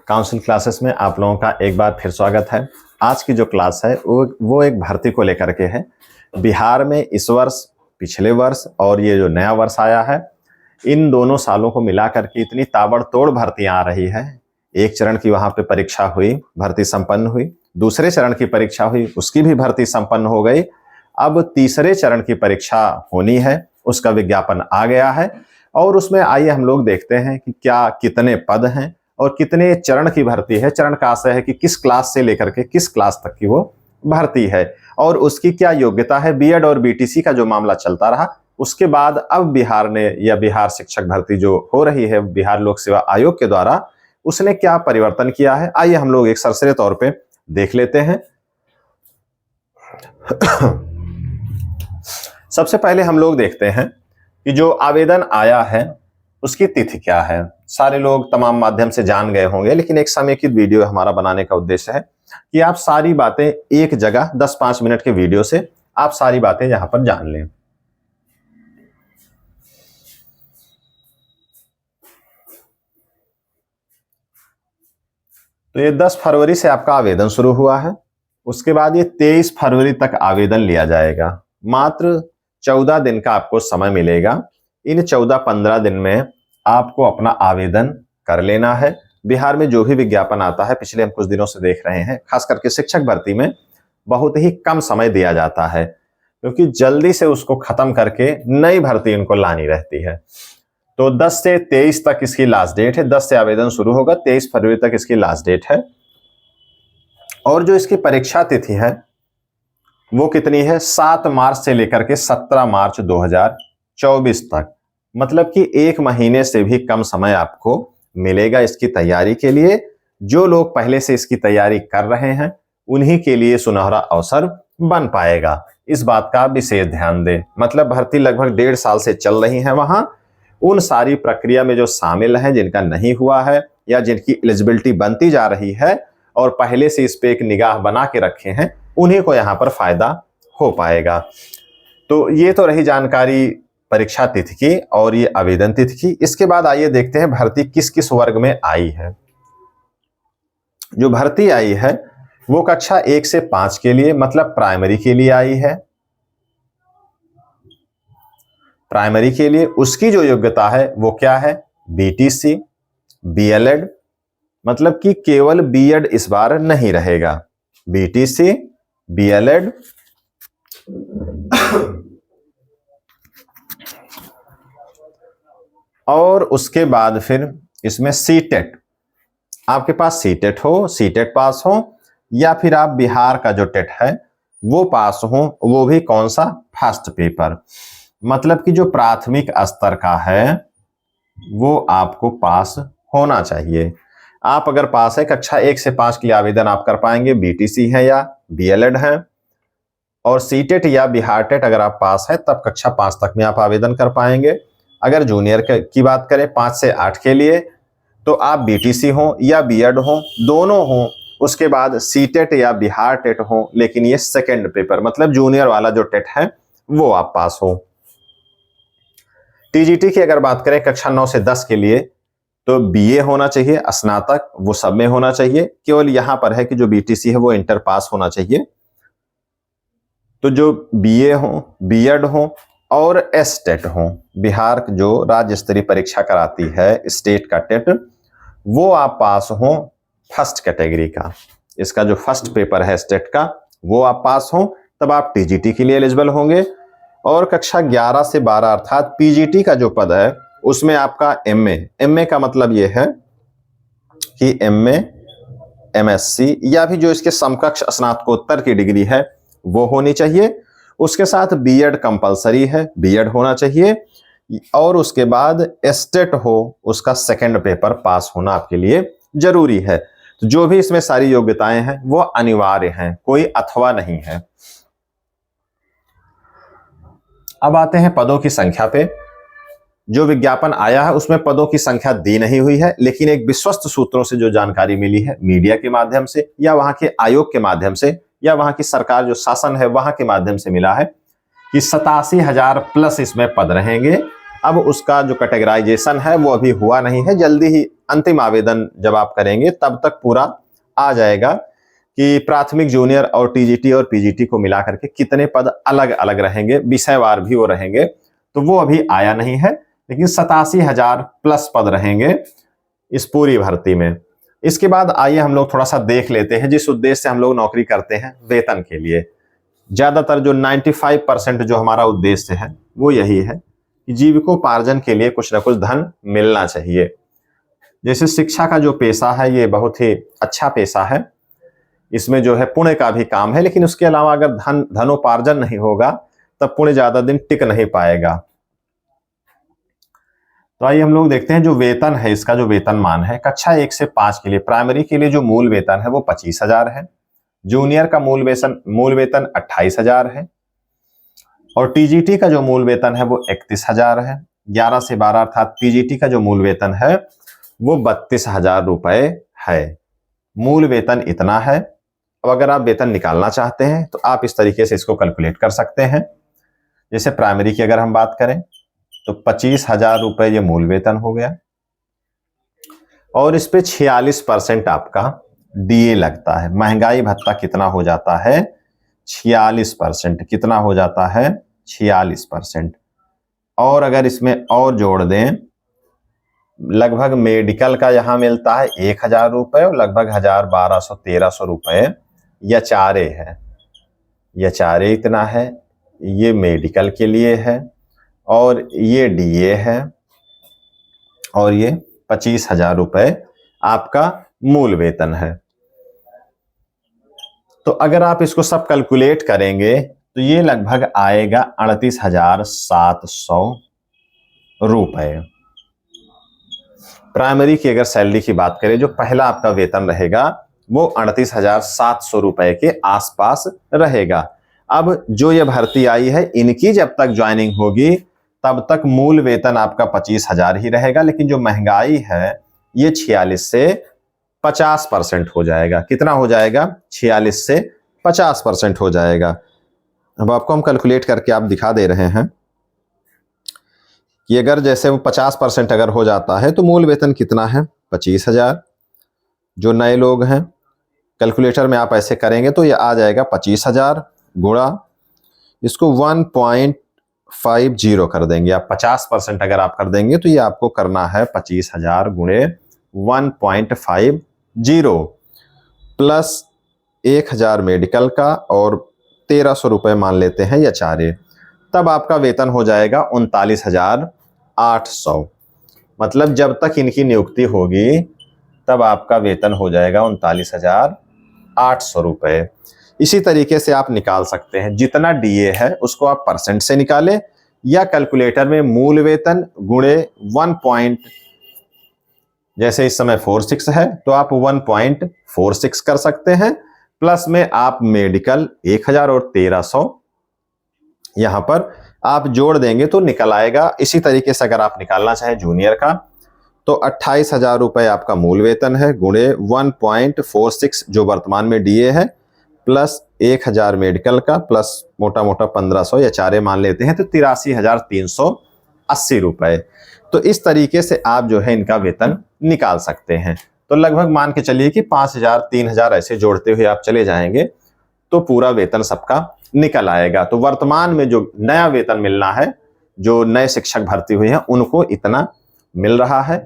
Council classes में आप लोगों का एक बार फिर स्वागत है। आज की जो क्लास है वो एक भर्ती को लेकर के है। बिहार में इस वर्ष, पिछले वर्ष और ये जो नया वर्ष आया है, इन दोनों सालों को मिलाकर के इतनी ताबड़तोड़ भर्तियां आ रही है। एक चरण की वहां पे परीक्षा हुई, भर्ती संपन्न हुई। दूसरे चरण की परीक्षा हुई, उसकी भी भर्ती संपन्न हो गई। अब तीसरे चरण की परीक्षा होनी है, उसका विज्ञापन आ गया है और उसमें आइए हम लोग देखते हैं कि क्या कितने पद हैं और कितने चरण की भर्ती है। चरण का आशय है कि किस क्लास से लेकर के किस क्लास तक की वो भर्ती है और उसकी क्या योग्यता है। बीएड और बीटीसी का जो मामला चलता रहा, उसके बाद अब बिहार ने या बिहार शिक्षक भर्ती जो हो रही है बिहार लोक सेवा आयोग के द्वारा, उसने क्या परिवर्तन किया है, आइए हम लोग एक सरसरे तौर पे देख लेते हैं। सबसे पहले हम लोग देखते हैं कि जो आवेदन आया है उसकी तिथि क्या है। सारे लोग तमाम माध्यम से जान गए होंगे, लेकिन एक समेकित वीडियो हमारा बनाने का उद्देश्य है कि आप सारी बातें एक जगह 10-5 मिनट के वीडियो से आप सारी बातें यहां पर जान लें। तो ये 10 फरवरी से आपका आवेदन शुरू हुआ है। उसके बाद ये 23 फरवरी तक आवेदन लिया जाएगा। मात्र 14 दिन का आपको समय मिलेगा। इन 14-15 दिन में आपको अपना आवेदन कर लेना है। बिहार में जो भी विज्ञापन आता है, पिछले हम कुछ दिनों से देख रहे हैं, खास करके शिक्षक भर्ती में बहुत ही कम समय दिया जाता है, क्योंकि जल्दी से उसको खत्म करके नई भर्ती उनको लानी रहती है। तो 10 से 23 तक इसकी लास्ट डेट है। 10 से आवेदन शुरू होगा, 23 फरवरी तक इसकी लास्ट डेट है। और जो इसकी परीक्षा तिथि है वो कितनी है? 7 मार्च से लेकर के 17 मार्च 2024 तक। मतलब कि 1 महीने से भी कम समय आपको मिलेगा इसकी तैयारी के लिए। जो लोग पहले से इसकी तैयारी कर रहे हैं उन्हीं के लिए सुनहरा अवसर बन पाएगा। इस बात का विशेष ध्यान दें। मतलब भर्ती लगभग 1.5 साल से चल रही है वहां। उन सारी प्रक्रिया में जो शामिल हैं, जिनका नहीं हुआ है या जिनकी एलिजिबिलिटी बनती जा रही है और पहले से इस पे एक निगाह बना के रखे हैं, उन्हीं को यहां पर फायदा हो पाएगा। तो ये तो रही जानकारी परीक्षा तिथि की और ये आवेदन तिथि की। इसके बाद आइए देखते हैं भर्ती किस किस वर्ग में आई है। जो भर्ती आई है वो कक्षा 1 से 5 के लिए, मतलब प्राइमरी के लिए आई है। प्राइमरी के लिए उसकी जो योग्यता है वो क्या है? बीटीसी, बीएलएड, मतलब कि केवल बीएड इस बार नहीं रहेगा। बीटीसी, बीएलएड और उसके बाद फिर इसमें सीटेट। आपके पास सीटेट हो, सीटेट पास हो, या फिर आप बिहार का जो टेट है वो पास हो, वो भी कौन सा? First paper. मतलब कि जो प्राथमिक स्तर का है वो आपको पास होना चाहिए। आप अगर पास है, कक्षा 1 से 5 के लिए आवेदन आप कर पाएंगे, बीटीसी है या बीएलएड है। और सीटेट या बिहार टेट अगर आप पास है तब कक्षा 5 तक में आप आवेदन कर पाएंगे। अगर जूनियर की बात करें 5 से 8 के लिए, तो आप बीटीसी हो या बीएड हो, दोनों हो। उसके बाद सीटेट या बिहार टेट हो, लेकिन ये सेकंड पेपर, मतलब जूनियर वाला जो टेट है वो आप पास हो। टीजीटी की अगर बात करें कक्षा 9 से 10 के लिए, तो बीए होना चाहिए, स्नातक वो सब में होना चाहिए। केवल यहां पर है कि जो बीटीसी है वो इंटर पास होना चाहिए। तो जो बीए हो, बीएड हो और एसटेट हो, बिहार जो राज्य स्तरीय परीक्षा कराती है स्टेट का टेट, वो आप पास हो फर्स्ट कैटेगरी का। इसका जो फर्स्ट पेपर है स्टेट का वो आप पास हो, तब आप टीजीटी के लिए एलिजिबल होंगे। और कक्षा 11 से 12 अर्थात पीजीटी का जो पद है उसमें आपका एमए का मतलब ये है कि एमए, एमएससी या भी जो इसके समकक्ष स्नातकोत्तर की डिग्री है वो होनी चाहिए। उसके साथ बीएड कंपलसरी है, बीएड होना चाहिए। और उसके बाद एस्टेट हो, उसका सेकंड पेपर पास होना आपके लिए जरूरी है। तो जो भी इसमें सारी योग्यताएं हैं वो अनिवार्य हैं, कोई अथवा नहीं है। अब आते हैं पदों की संख्या पे। जो विज्ञापन आया है उसमें पदों की संख्या दी नहीं हुई है, लेकिन एक विश्वस्त सूत्रों से जो जानकारी मिली है, मीडिया के माध्यम से या वहां के आयोग के माध्यम से या वहां की सरकार जो शासन है वहां के माध्यम से मिला है कि 87,000 प्लस इसमें पद रहेंगे। अब उसका जो कैटेगराइजेशन है वो अभी हुआ नहीं है, जल्दी ही अंतिम आवेदन जब आप करेंगे तब तक पूरा आ जाएगा कि प्राथमिक, जूनियर और टीजीटी और पीजीटी को मिला करके कितने पद अलग अलग रहेंगे, विषयवार भी वो रहेंगे, तो वो अभी आया नहीं है। लेकिन 87,000 प्लस पद रहेंगे इस पूरी भर्ती में। इसके बाद आइए हम लोग थोड़ा सा देख लेते हैं जिस उद्देश्य से हम लोग नौकरी करते हैं, वेतन के लिए। ज्यादातर जो 95% जो हमारा उद्देश्य है वो यही है कि जीविकोपार्जन के लिए कुछ ना कुछ धन मिलना चाहिए। जैसे शिक्षा का जो पेशा है ये बहुत ही अच्छा पेशा है, इसमें जो है पुण्य का भी काम है, लेकिन उसके अलावा अगर धनोपार्जन नहीं होगा तब पुण्य ज्यादा दिन टिक नहीं पाएगा। तो आइए हम लोग देखते हैं जो वेतन है, इसका जो वेतनमान है कक्षा 1 से 5 के लिए प्राइमरी के लिए जो मूल वेतन है वो 25,000 है, जूनियर का मूल वेतन 28,000 है, और टीजीटी का जो मूल वेतन है वो 31,000 है। 11 से 12 अर्थात पीजीटी का जो मूल वेतन है वो 32,000 रुपए है। मूल वेतन इतना है। अब अगर आप वेतन निकालना चाहते हैं तो आप इस तरीके से इसको कैलकुलेट कर सकते हैं। जैसे प्राइमरी की अगर हम बात करें तो 25,000 रुपए ये मूल वेतन हो गया, और इस पे 46% आपका डीए लगता है। महंगाई भत्ता कितना हो जाता है? 46%। कितना हो जाता है? 46%। और अगर इसमें और जोड़ दें, लगभग मेडिकल का यहां मिलता है 1,000 रुपए और लगभग 1,000-1,200-1,300 रुपए यचारे है। यचारे इतना है, ये मेडिकल के लिए है, और ये डीए है, और ये 25,000 रुपए आपका मूल वेतन है। तो अगर आप इसको सब कैलकुलेट करेंगे तो ये लगभग आएगा 38,700 रुपए। प्राइमरी की अगर सैलरी की बात करें, जो पहला आपका वेतन रहेगा वो 38,700 रुपए के आसपास रहेगा। अब जो ये भर्ती आई है, इनकी जब तक ज्वाइनिंग होगी तब तक मूल वेतन आपका 25,000 ही रहेगा, लेकिन जो महंगाई है ये 46 से 50% हो जाएगा। कितना हो जाएगा? 46 से 50% हो जाएगा। अब आपको हम कैलकुलेट करके आप दिखा दे रहे हैं कि अगर जैसे वो 50% अगर हो जाता है तो मूल वेतन कितना है? 25,000। जो नए लोग हैं कैलकुलेटर में आप ऐसे करेंगे तो ये आ जाएगा 25,000 गुणा, इसको 1.50 कर देंगे आप। 50% अगर आप कर देंगे तो ये आपको करना है 25,000 गुणे 1.50 प्लस 1,000 मेडिकल का और 1,300 रुपए मान लेते हैं या चारे, तब आपका वेतन हो जाएगा 39,800। मतलब जब तक इनकी नियुक्ति होगी तब आपका वेतन हो जाएगा 39,800 रुपए। इसी तरीके से आप निकाल सकते हैं। जितना डीए है उसको आप परसेंट से निकालें, या कैलकुलेटर में मूल वेतन गुणे 1. जैसे इस समय 46 है तो आप 1.46 कर सकते हैं, प्लस में आप मेडिकल 1,000 और 1,300 यहां पर आप जोड़ देंगे तो निकल आएगा। इसी तरीके से अगर आप निकालना चाहें जूनियर का तो 28,000 रुपए आपका मूल वेतन है गुणे 1.46 जो वर्तमान में डीए है, प्लस 1,000 मेडिकल का, प्लस मोटा मोटा 1,500 या चारे मान लेते हैं तो 83,380 रुपए। तो इस तरीके से आप जो है इनका वेतन निकाल सकते हैं। तो लगभग मान के चलिए कि 5,000 3,000 ऐसे जोड़ते हुए आप चले जाएंगे तो पूरा वेतन सबका निकल आएगा। तो वर्तमान में जो नया वेतन मिलना है, जो नए शिक्षक भर्ती हुए हैं उनको इतना मिल रहा है।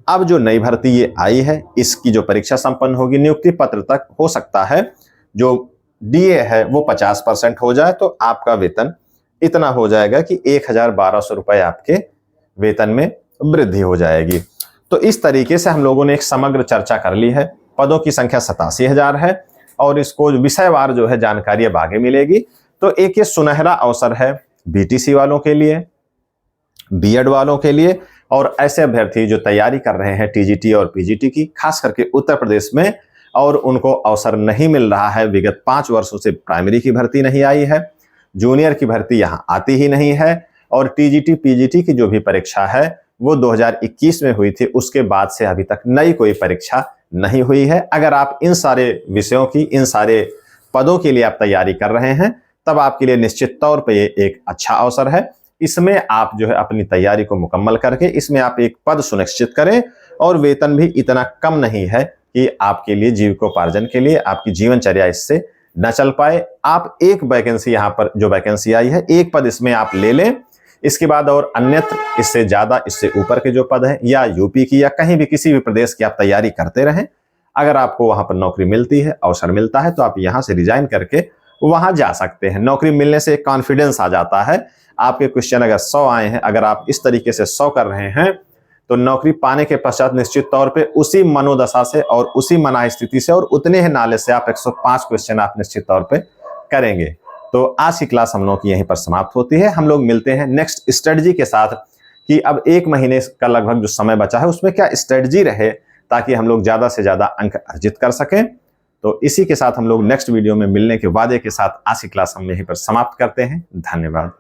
अब जो नई भर्ती ये आई है इसकी जो परीक्षा संपन्न होगी, नियुक्ति पत्र तक हो सकता है जो डीए है वो 50% हो जाए तो आपका वेतन इतना हो जाएगा कि 1,012 रुपए आपके वेतन में वृद्धि हो जाएगी। तो इस तरीके से हम लोगों ने एक समग्र चर्चा कर ली है। पदों की संख्या 87,000 है और इसको विषयवार जो है जानकारी अब आगे मिलेगी। तो एक ये सुनहरा अवसर है बीटीसी वालों के लिए, बीएड वालों के लिए, और ऐसे अभ्यर्थी जो तैयारी कर रहे हैं टीजीटी और पीजीटी की, खास करके उत्तर प्रदेश में, और उनको अवसर नहीं मिल रहा है। विगत 5 वर्षों से प्राइमरी की भर्ती नहीं आई है, जूनियर की भर्ती यहां आती ही नहीं है, और टीजीटी पीजीटी की जो भी परीक्षा है वो 2021 में हुई थी, उसके बाद से अभी तक नई कोई परीक्षा नहीं हुई है। अगर आप इन सारे विषयों की, इन सारे पदों के लिए आप तैयारी कर रहे हैं तब आपके लिए निश्चित तौर पर ये एक अच्छा अवसर है। इसमें आप जो है अपनी तैयारी को मुकम्मल करके इसमें आप एक पद सुनिश्चित करें, और वेतन भी इतना कम नहीं है कि आपके लिए जीविकोपार्जन के लिए आपकी जीवनचर्या इससे न चल पाए। आप एक वैकेंसी, यहाँ पर जो वैकेंसी आई है, एक पद इसमें आप ले लें। इसके बाद और अन्यत्र इससे ज्यादा, इससे ऊपर के जो पद हैं, या यूपी की या कहीं भी किसी भी प्रदेश की आप तैयारी करते रहें। अगर आपको वहां पर नौकरी मिलती है, अवसर मिलता है, तो आप यहां से रिजाइन करके वहां जा सकते हैं। नौकरी मिलने से एक कॉन्फिडेंस आ जाता है। आपके क्वेश्चन अगर 100 आए हैं, अगर आप इस तरीके से 100 कर रहे हैं, तो नौकरी पाने के पश्चात निश्चित तौर पे उसी मनोदशा से और उसी मना स्थिति से और उतने ही नाले से आप 105 क्वेश्चन आप निश्चित तौर पे करेंगे। तो आज की क्लास हम लोग की यहीं पर समाप्त होती है। हम लोग मिलते हैं नेक्स्ट स्ट्रेटजी के साथ कि अब 1 महीने का लगभग जो समय बचा है उसमें क्या स्ट्रेटजी रहे ताकि हम लोग ज्यादा से ज्यादा अंक अर्जित कर सकें। तो इसी के साथ हम लोग नेक्स्ट वीडियो में मिलने के वादे के साथ आज की क्लास हम यहीं पर समाप्त करते हैं। धन्यवाद।